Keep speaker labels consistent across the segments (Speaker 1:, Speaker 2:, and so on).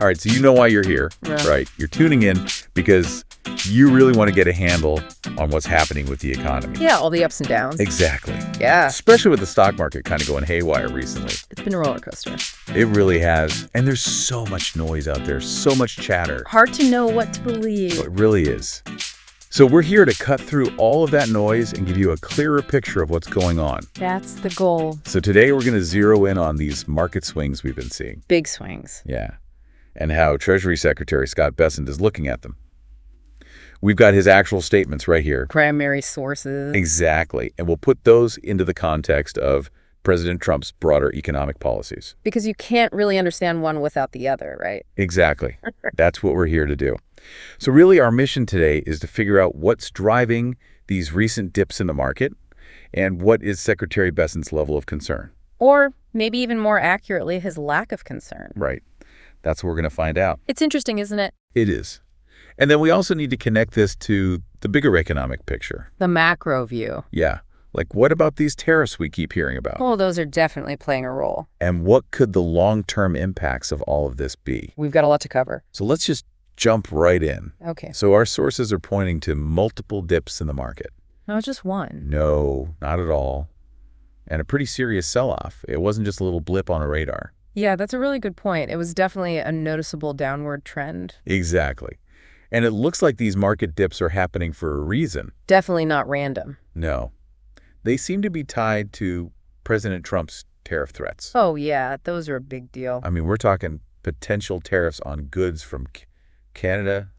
Speaker 1: All right, so you know why you're here, right? You're tuning in because you really want to get a handle on what's happening with the economy.
Speaker 2: Yeah, all the ups and downs.
Speaker 1: Exactly.
Speaker 2: Yeah.
Speaker 1: Especially with the stock market kind of going haywire recently.
Speaker 2: It's been a roller coaster.
Speaker 1: It really has. And there's so much noise out there, so much chatter.
Speaker 2: Hard to know what to believe.
Speaker 1: It really is. So we're here to cut through all of that noise and give you a clearer picture of what's going on.
Speaker 2: That's the goal.
Speaker 1: So today we're going to zero in on these market swings we've been seeing.
Speaker 2: Big swings.
Speaker 1: Yeah. And how Treasury Secretary Scott Bessent is looking at them. We've got his actual statements right here.
Speaker 2: Primary sources.
Speaker 1: Exactly. And we'll put those into the context of President Trump's broader economic policies.
Speaker 2: Because you can't really understand one without the other, right?
Speaker 1: Exactly. That's what we're here to do. So really our mission today is to figure out what's driving these recent dips in the market and what is Secretary Bessent's level of concern.
Speaker 2: Or maybe even more accurately, his lack of concern.
Speaker 1: Right. That's what we're going to find out.
Speaker 2: It's interesting, isn't it?
Speaker 1: It is. And then we also need to connect this to the bigger economic picture.
Speaker 2: The macro view.
Speaker 1: Yeah. Like, what about these tariffs we keep hearing about?
Speaker 2: Oh, those are definitely playing a role.
Speaker 1: And what could the long-term impacts of all of this be?
Speaker 2: We've got a lot to cover.
Speaker 1: So let's just jump right in.
Speaker 2: Okay.
Speaker 1: So our sources are pointing to multiple dips in the market.
Speaker 2: No, just one.
Speaker 1: No, not at all. And a pretty serious sell-off. It wasn't just a little blip on a radar.
Speaker 2: Yeah, that's a really good point. It was definitely a noticeable downward trend.
Speaker 1: Exactly. And it looks like these market dips are happening for a reason.
Speaker 2: Definitely not random.
Speaker 1: No. They seem to be tied to President Trump's tariff threats.
Speaker 2: Oh, yeah, those are a big deal.
Speaker 1: I mean, we're talking potential tariffs on goods from Canada,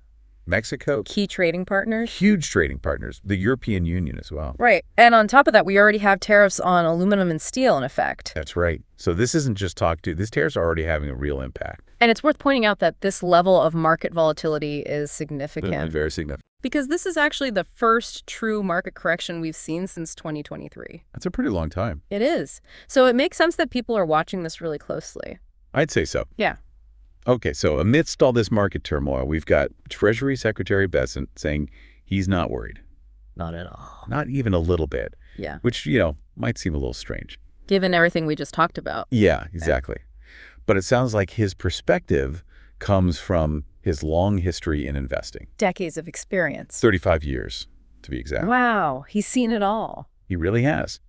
Speaker 1: Mexico.
Speaker 2: Key trading partners.
Speaker 1: Huge trading partners. The European Union as well.
Speaker 2: Right. And on top of that, we already have tariffs on aluminum and steel in effect.
Speaker 1: That's right. So this isn't just talk to. These tariffs are already having a real impact.
Speaker 2: And it's worth pointing out that this level of market volatility is significant.
Speaker 1: Very significant.
Speaker 2: Because this is actually the first true market correction we've seen since 2023.
Speaker 1: That's a pretty long time.
Speaker 2: It is. So it makes sense that people are watching this really closely.
Speaker 1: I'd say so.
Speaker 2: Yeah.
Speaker 1: Okay, so amidst all this market turmoil, we've got Treasury Secretary Bessent saying he's not worried.
Speaker 2: Not at all.
Speaker 1: Not even a little bit.
Speaker 2: Yeah.
Speaker 1: Which, might seem a little strange.
Speaker 2: Given everything we just talked about.
Speaker 1: Yeah, exactly. But it sounds like his perspective comes from his long history in investing.
Speaker 2: Decades of experience.
Speaker 1: 35 years, to be exact.
Speaker 2: Wow, he's seen it all.
Speaker 1: He really has.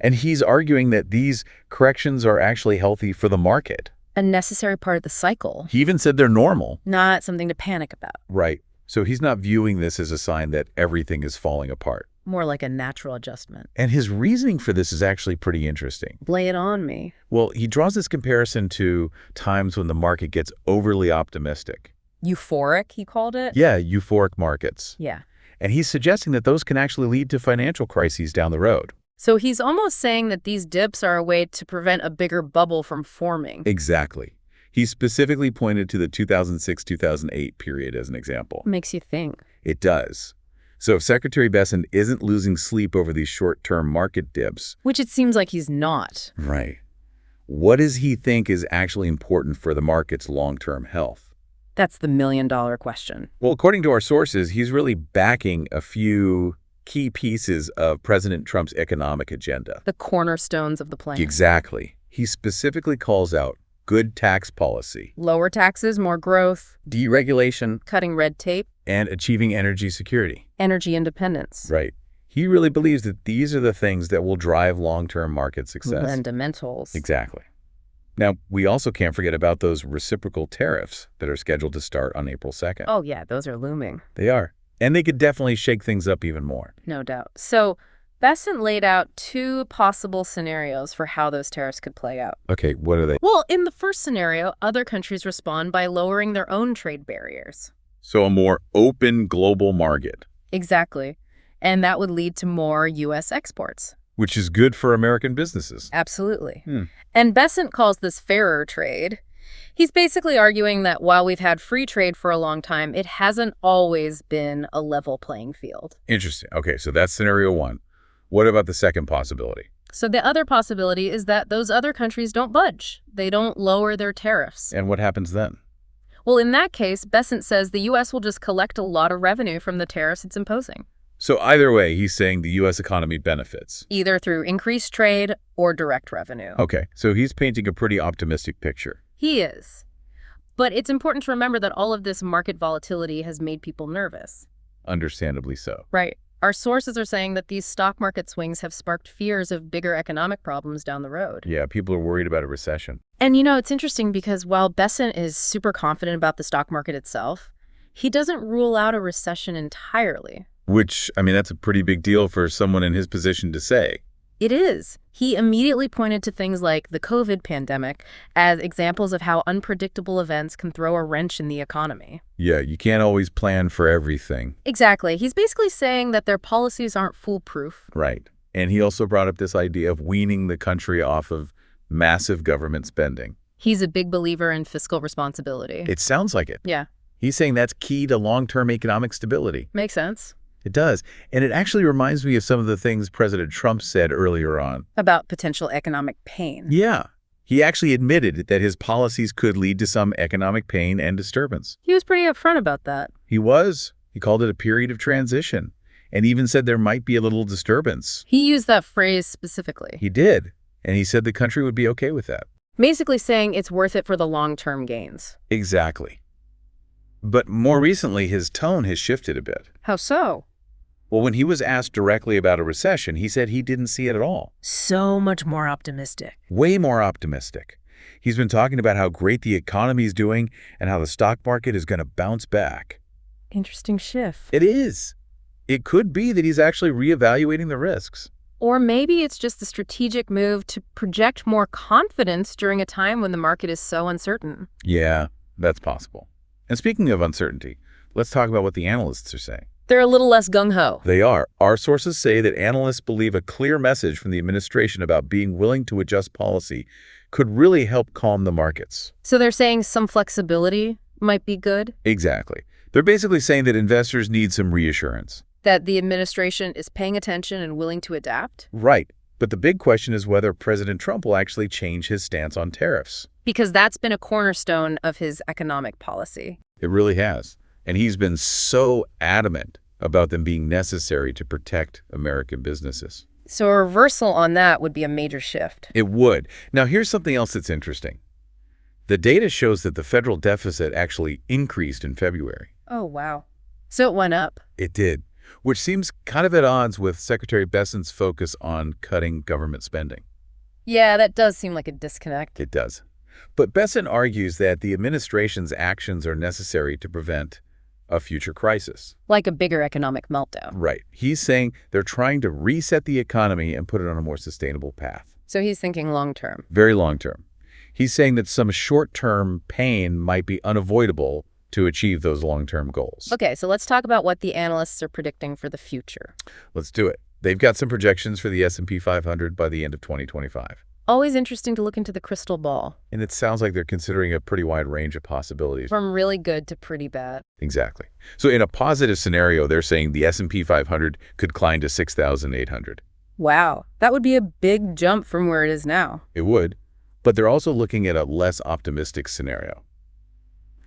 Speaker 1: And he's arguing that these corrections are actually healthy for the market.
Speaker 2: A necessary part of the cycle.
Speaker 1: He even said they're normal.
Speaker 2: Not something to panic about.
Speaker 1: Right. So he's not viewing this as a sign that everything is falling apart.
Speaker 2: More like a natural adjustment.
Speaker 1: And his reasoning for this is actually pretty interesting.
Speaker 2: Lay it on me.
Speaker 1: Well, he draws this comparison to times when the market gets overly optimistic.
Speaker 2: Euphoric, he called it?
Speaker 1: Yeah, euphoric markets.
Speaker 2: Yeah.
Speaker 1: And he's suggesting that those can actually lead to financial crises down the road.
Speaker 2: So he's almost saying that these dips are a way to prevent a bigger bubble from forming.
Speaker 1: Exactly. He specifically pointed to the 2006-2008 period as an example.
Speaker 2: Makes you think.
Speaker 1: It does. So if Secretary Bessent isn't losing sleep over these short-term market dips...
Speaker 2: Which it seems like he's not.
Speaker 1: Right. What does he think is actually important for the market's long-term health?
Speaker 2: That's the million-dollar question.
Speaker 1: Well, according to our sources, he's really backing a few key pieces of President Trump's economic agenda.
Speaker 2: The cornerstones of the plan.
Speaker 1: Exactly. He specifically calls out good tax policy.
Speaker 2: Lower taxes, more growth.
Speaker 1: Deregulation.
Speaker 2: Cutting red tape.
Speaker 1: And achieving energy security.
Speaker 2: Energy independence.
Speaker 1: Right. He really believes that these are the things that will drive long-term market success.
Speaker 2: Fundamentals.
Speaker 1: Exactly. Now, we also can't forget about those reciprocal tariffs that are scheduled to start on April 2nd.
Speaker 2: Oh, yeah, those are looming.
Speaker 1: They are. And they could definitely shake things up even more.
Speaker 2: No doubt. So Bessent laid out two possible scenarios for how those tariffs could play out.
Speaker 1: Okay, what are they?
Speaker 2: Well, in the first scenario, other countries respond by lowering their own trade barriers.
Speaker 1: So a more open global market.
Speaker 2: Exactly. And that would lead to more U.S. exports.
Speaker 1: Which is good for American businesses.
Speaker 2: Absolutely. And Bessent calls this fairer trade. He's basically arguing that while we've had free trade for a long time, it hasn't always been a level playing field.
Speaker 1: Interesting. Okay, so that's scenario one. What about the second possibility?
Speaker 2: So the other possibility is that those other countries don't budge. They don't lower their tariffs.
Speaker 1: And what happens then?
Speaker 2: Well, in that case, Bessent says the U.S. will just collect a lot of revenue from the tariffs it's imposing.
Speaker 1: So either way, he's saying the U.S. economy benefits.
Speaker 2: Either through increased trade or direct revenue.
Speaker 1: Okay, so he's painting a pretty optimistic picture.
Speaker 2: He is. But it's important to remember that all of this market volatility has made people nervous.
Speaker 1: Understandably so.
Speaker 2: Right. Our sources are saying that these stock market swings have sparked fears of bigger economic problems down the road.
Speaker 1: Yeah, people are worried about a recession.
Speaker 2: And it's interesting because while Bessent is super confident about the stock market itself, he doesn't rule out a recession entirely.
Speaker 1: Which, that's a pretty big deal for someone in his position to say.
Speaker 2: It is. He immediately pointed to things like the COVID pandemic as examples of how unpredictable events can throw a wrench in the economy.
Speaker 1: Yeah, you can't always plan for everything.
Speaker 2: Exactly. He's basically saying that their policies aren't foolproof.
Speaker 1: Right. And he also brought up this idea of weaning the country off of massive government spending.
Speaker 2: He's a big believer in fiscal responsibility.
Speaker 1: It sounds like it.
Speaker 2: Yeah.
Speaker 1: He's saying that's key to long-term economic stability.
Speaker 2: Makes sense.
Speaker 1: It does. And it actually reminds me of some of the things President Trump said earlier on.
Speaker 2: About potential economic pain.
Speaker 1: Yeah. He actually admitted that his policies could lead to some economic pain and disturbance.
Speaker 2: He was pretty upfront about that.
Speaker 1: He was. He called it a period of transition and even said there might be a little disturbance.
Speaker 2: He used that phrase specifically.
Speaker 1: He did. And he said the country would be okay with that.
Speaker 2: Basically saying it's worth it for the long-term gains.
Speaker 1: Exactly. But more recently, his tone has shifted a bit.
Speaker 2: How so?
Speaker 1: Well, when he was asked directly about a recession, he said he didn't see it at all.
Speaker 2: So much more optimistic.
Speaker 1: Way more optimistic. He's been talking about how great the economy is doing and how the stock market is going to bounce back.
Speaker 2: Interesting shift.
Speaker 1: It is. It could be that he's actually reevaluating the risks.
Speaker 2: Or maybe it's just a strategic move to project more confidence during a time when the market is so uncertain.
Speaker 1: Yeah, that's possible. And speaking of uncertainty, let's talk about what the analysts are saying.
Speaker 2: They're a little less gung-ho.
Speaker 1: They are. Our sources say that analysts believe a clear message from the administration about being willing to adjust policy could really help calm the markets.
Speaker 2: So they're saying some flexibility might be good?
Speaker 1: Exactly. They're basically saying that investors need some reassurance.
Speaker 2: That the administration is paying attention and willing to adapt?
Speaker 1: Right. But the big question is whether President Trump will actually change his stance on tariffs.
Speaker 2: Because that's been a cornerstone of his economic policy.
Speaker 1: It really has. And he's been so adamant about them being necessary to protect American businesses.
Speaker 2: So a reversal on that would be a major shift.
Speaker 1: It would. Now, here's something else that's interesting. The data shows that the federal deficit actually increased in February.
Speaker 2: Oh, wow. So it went up.
Speaker 1: It did, which seems kind of at odds with Secretary Bessent's focus on cutting government spending.
Speaker 2: Yeah, that does seem like a disconnect.
Speaker 1: It does. But Bessent argues that the administration's actions are necessary to prevent a future crisis.
Speaker 2: Like a bigger economic meltdown.
Speaker 1: Right. He's saying they're trying to reset the economy and put it on a more sustainable path.
Speaker 2: So he's thinking long-term.
Speaker 1: Very long-term. He's saying that some short-term pain might be unavoidable to achieve those long-term goals.
Speaker 2: Okay, so let's talk about what the analysts are predicting for the future.
Speaker 1: Let's do it. They've got some projections for the S&P 500 by the end of 2025.
Speaker 2: Always interesting to look into the crystal ball.
Speaker 1: And it sounds like they're considering a pretty wide range of possibilities.
Speaker 2: From really good to pretty bad.
Speaker 1: Exactly. So in a positive scenario, they're saying the S&P 500 could climb to 6,800.
Speaker 2: Wow, that would be a big jump from where it is now.
Speaker 1: It would. But they're also looking at a less optimistic scenario.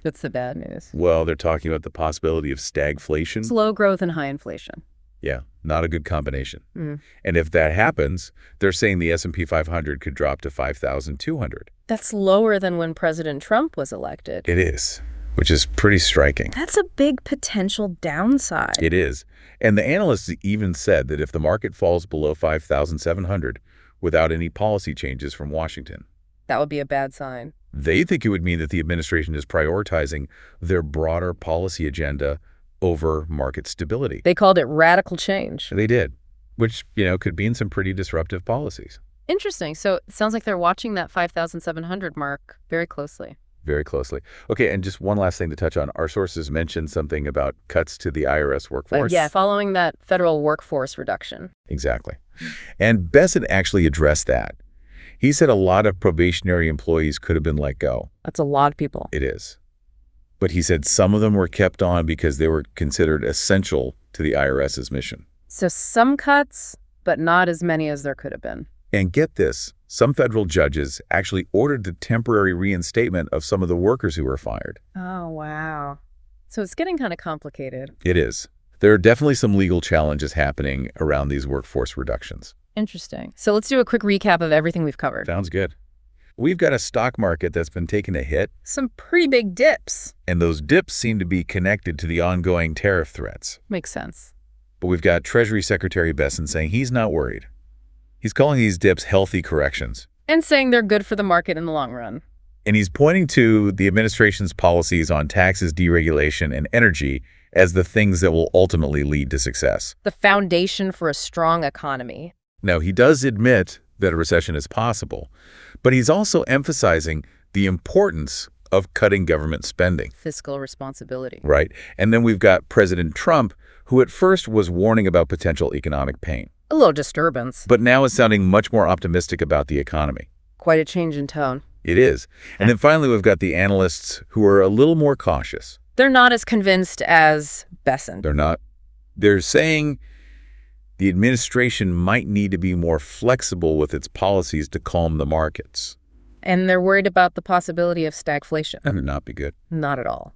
Speaker 2: That's the bad news.
Speaker 1: Well, they're talking about the possibility of stagflation.
Speaker 2: Slow growth and high inflation.
Speaker 1: Yeah, not a good combination. And if that happens, they're saying the S&P 500 could drop to 5,200.
Speaker 2: That's lower than when President Trump was elected.
Speaker 1: It is, which is pretty striking.
Speaker 2: That's a big potential downside.
Speaker 1: It is. And the analysts even said that if the market falls below 5,700 without any policy changes from Washington,
Speaker 2: that would be a bad sign.
Speaker 1: They think it would mean that the administration is prioritizing their broader policy agenda over market stability.
Speaker 2: They called it radical change.
Speaker 1: They did, which, could mean some pretty disruptive policies.
Speaker 2: Interesting. So it sounds like they're watching that 5,700 mark very closely.
Speaker 1: Very closely. Okay, and just one last thing to touch on. Our sources mentioned something about cuts to the IRS workforce.
Speaker 2: Yeah, following that federal workforce reduction.
Speaker 1: Exactly. And Bessent actually addressed that. He said a lot of probationary employees could have been let go.
Speaker 2: That's a lot of people.
Speaker 1: It is. But he said some of them were kept on because they were considered essential to the IRS's mission.
Speaker 2: So some cuts, but not as many as there could have been.
Speaker 1: And get this, some federal judges actually ordered the temporary reinstatement of some of the workers who were fired.
Speaker 2: Oh, wow. So it's getting kind of complicated.
Speaker 1: It is. There are definitely some legal challenges happening around these workforce reductions.
Speaker 2: Interesting. So let's do a quick recap of everything we've covered.
Speaker 1: Sounds good. We've got a stock market that's been taking a hit,
Speaker 2: Some pretty big dips.
Speaker 1: and those dips seem to be connected to the ongoing tariff threats.
Speaker 2: Makes sense.
Speaker 1: But we've got Treasury Secretary Bessent saying he's not worried. He's calling these dips healthy corrections.
Speaker 2: And saying they're good for the market in the long run.
Speaker 1: And he's pointing to the administration's policies on taxes, deregulation, and energy as the things that will ultimately lead to success.
Speaker 2: The foundation for a strong economy.
Speaker 1: Now, he does admit that a recession is possible, but he's also emphasizing the importance of cutting government spending.
Speaker 2: Fiscal responsibility.
Speaker 1: Right? And then we've got President Trump, who at first was warning about potential economic pain,
Speaker 2: A little disturbance.
Speaker 1: but now is sounding much more optimistic about the economy.
Speaker 2: Quite a change in tone.
Speaker 1: It is. And then finally, we've got the analysts who are a little more cautious.
Speaker 2: They're not as convinced as Bessent.
Speaker 1: They're not. They're saying the administration might need to be more flexible with its policies to calm the markets.
Speaker 2: And they're worried about the possibility of stagflation.
Speaker 1: That would not be good.
Speaker 2: Not at all.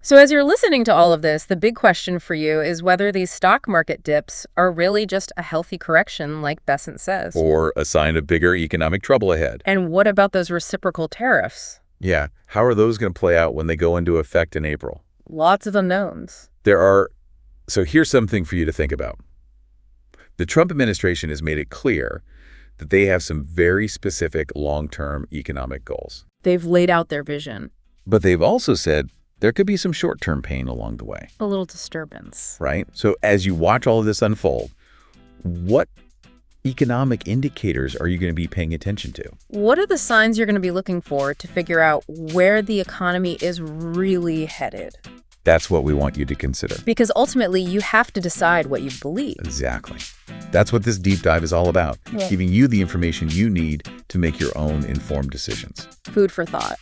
Speaker 2: So as you're listening to all of this, the big question for you is whether these stock market dips are really just a healthy correction, like Bessent says.
Speaker 1: Or a sign of bigger economic trouble ahead.
Speaker 2: And what about those reciprocal tariffs?
Speaker 1: Yeah. How are those going to play out when they go into effect in April?
Speaker 2: Lots of unknowns.
Speaker 1: So here's something for you to think about. The Trump administration has made it clear that they have some very specific long-term economic goals.
Speaker 2: They've laid out their vision.
Speaker 1: But they've also said there could be some short-term pain along the way,
Speaker 2: A little disturbance.
Speaker 1: right? So as you watch all of this unfold, what economic indicators are you going to be paying attention to?
Speaker 2: What are the signs you're going to be looking for to figure out where the economy is really headed?
Speaker 1: That's what we want you to consider.
Speaker 2: Because ultimately, you have to decide what you believe.
Speaker 1: Exactly. That's what this deep dive is all about,
Speaker 2: Yeah.
Speaker 1: giving you the information you need to make your own informed decisions.
Speaker 2: Food for thought.